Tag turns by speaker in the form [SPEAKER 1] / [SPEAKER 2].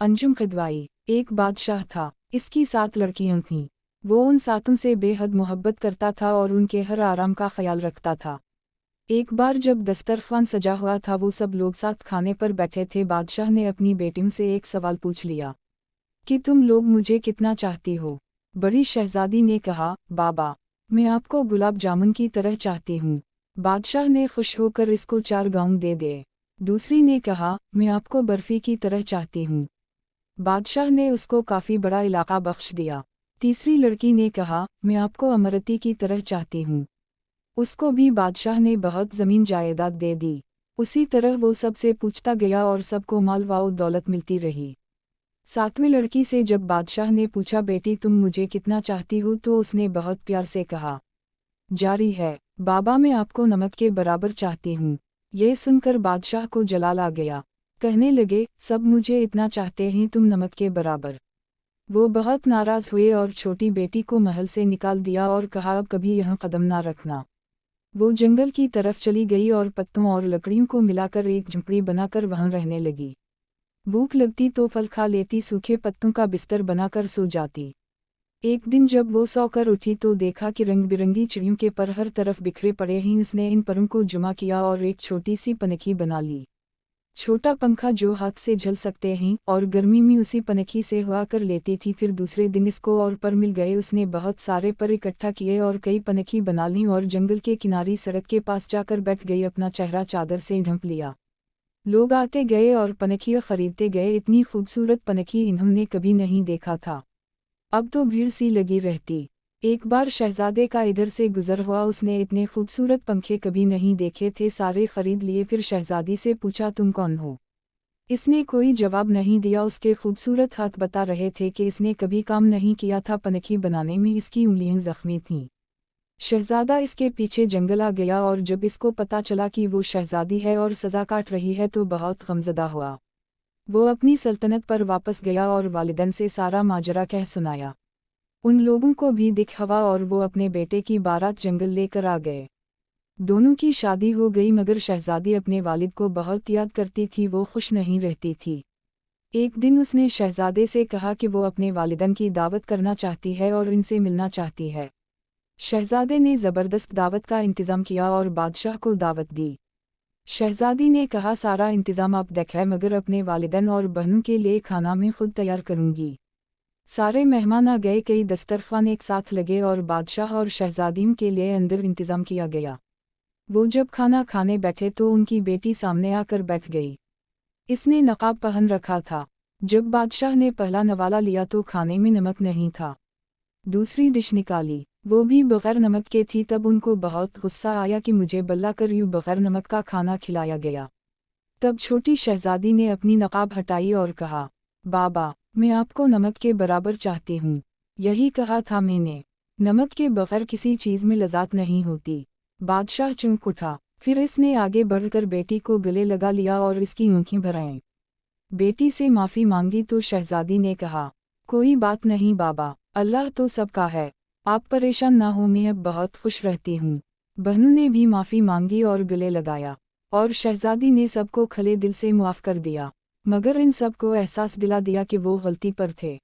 [SPEAKER 1] अंजुम खिदवाई। एक बादशाह था, इसकी 7 लड़कियां थीं। वो उन 7 से बेहद मोहब्बत करता था और उनके हर आराम का ख्याल रखता था। एक बार जब दस्तरखान सजा हुआ था, वो सब लोग साथ खाने पर बैठे थे। बादशाह ने अपनी बेटियों से एक सवाल पूछ लिया कि तुम लोग मुझे कितना चाहती हो। बड़ी शहजादी ने कहा, बाबा, मैं आपको गुलाब जामुन की तरह चाहती हूँ। बादशाह ने खुश होकर इसको 4 गाउन दे दिए। दूसरी ने कहा, मैं आपको बर्फी की तरह चाहती हूँ। बादशाह ने उसको काफ़ी बड़ा इलाका बख्श दिया। तीसरी लड़की ने कहा, मैं आपको अमरती की तरह चाहती हूँ। उसको भी बादशाह ने बहुत ज़मीन जायदाद दे दी। उसी तरह वो सबसे पूछता गया और सबको माल व दौलत मिलती रही। 7वीं लड़की से जब बादशाह ने पूछा, बेटी तुम मुझे कितना चाहती हो, तो उसने बहुत प्यार से कहा, जारी है बाबा, मैं आपको नमक के बराबर चाहती हूँ। यह सुनकर बादशाह को जलाल आ गया। कहने लगे, सब मुझे इतना चाहते हैं, तुम नमक के बराबर। वो बहुत नाराज़ हुए और छोटी बेटी को महल से निकाल दिया और कहा, अब कभी यहाँ कदम ना रखना। वो जंगल की तरफ चली गई और पत्तों और लकड़ियों को मिलाकर एक झुंपड़ी बनाकर वहाँ रहने लगी। भूख लगती तो फल खा लेती, सूखे पत्तों का बिस्तर बनाकर सो जाती। एक दिन जब वो सोकर उठी तो देखा कि रंग बिरंगी चिड़ियों के पर हर तरफ बिखरे पड़े हैं। उसने इन परों को जमा किया और एक छोटी सी पनखी बना ली। छोटा पंखा जो हाथ से झल सकते हैं, और गर्मी में उसी पनखी से हवा कर लेती थी। फिर दूसरे दिन इसको और पर मिल गए। उसने बहुत सारे पर इकट्ठा किए और कई पनखी बना ली और जंगल के किनारी सड़क के पास जाकर बैठ गई। अपना चेहरा चादर से ढंप लिया। लोग आते गए और पनखियाँ खरीदते गए। इतनी खूबसूरत पनखी इन्होंने कभी नहीं देखा था। अब तो भीड़ सी लगी रहती। एक बार शहजादे का इधर से गुजर हुआ, उसने इतने खूबसूरत पंखे कभी नहीं देखे थे, सारे खरीद लिए। फिर शहजादी से पूछा, तुम कौन हो? इसने कोई जवाब नहीं दिया। उसके खूबसूरत हाथ बता रहे थे कि इसने कभी काम नहीं किया था पनखी बनाने में, इसकी उंगलियां जख्मी थीं। शहजादा इसके पीछे जंगल आ गया और जब इसको पता चला कि वो शहजादी है और सज़ा काट रही है तो बहुत गमज़दा हुआ। वो अपनी सल्तनत पर वापस गया और वालिदैन से सारा माजरा कह सुनाया। उन लोगों को भी दिख हवा और वो अपने बेटे की बारात जंगल लेकर आ गए। दोनों की शादी हो गई, मगर शहजादी अपने वालिद को बहुत याद करती थी। वो खुश नहीं रहती थी। एक दिन उसने शहजादे से कहा कि वो अपने वालिदैन की दावत करना चाहती है और इनसे मिलना चाहती है। शहजादे ने ज़बरदस्त दावत का इंतज़ाम किया और बादशाह को दावत दी। शहजादी ने कहा, सारा इंतज़ाम आप देख है, मगर अपने वालिदैन और बहनों के लिए खाना मैं खुद तैयार करूँगी। सारे मेहमान आ गए। कई दस्तरखान एक साथ लगे और बादशाह और शहजादियों के लिए अंदर इंतज़ाम किया गया। वो जब खाना खाने बैठे तो उनकी बेटी सामने आकर बैठ गई। इसने नकाब पहन रखा था। जब बादशाह ने पहला नवाला लिया तो खाने में नमक नहीं था। दूसरी डिश निकाली, वो भी बग़ैर नमक के थी। तब उनको बहुत गुस्सा आया कि मुझे बल्ला कर यूँ बग़ैर नमक का खाना खिलाया गया। तब छोटी शहजादी ने अपनी नकाब हटाई और कहा, बाबा, मैं आपको नमक के बराबर चाहती हूँ। यही कहा था मैंने। नमक के बग़ैर किसी चीज़ में लज़्ज़त नहीं होती। बादशाह चौंक उठा। फिर इसने आगे बढ़कर बेटी को गले लगा लिया और इसकी आँखें भर आईं। बेटी से माफ़ी मांगी तो शहजादी ने कहा, कोई बात नहीं बाबा, अल्लाह तो सबका है। आप परेशान ना हो, मैं अब बहुत खुश रहती हूँ। बहनों ने भी माफ़ी मांगी और गले लगाया, और शहजादी ने सबको खले दिल से मुआफ़ कर दिया, मगर इन सबको एहसास दिला दिया कि वो गलती पर थे।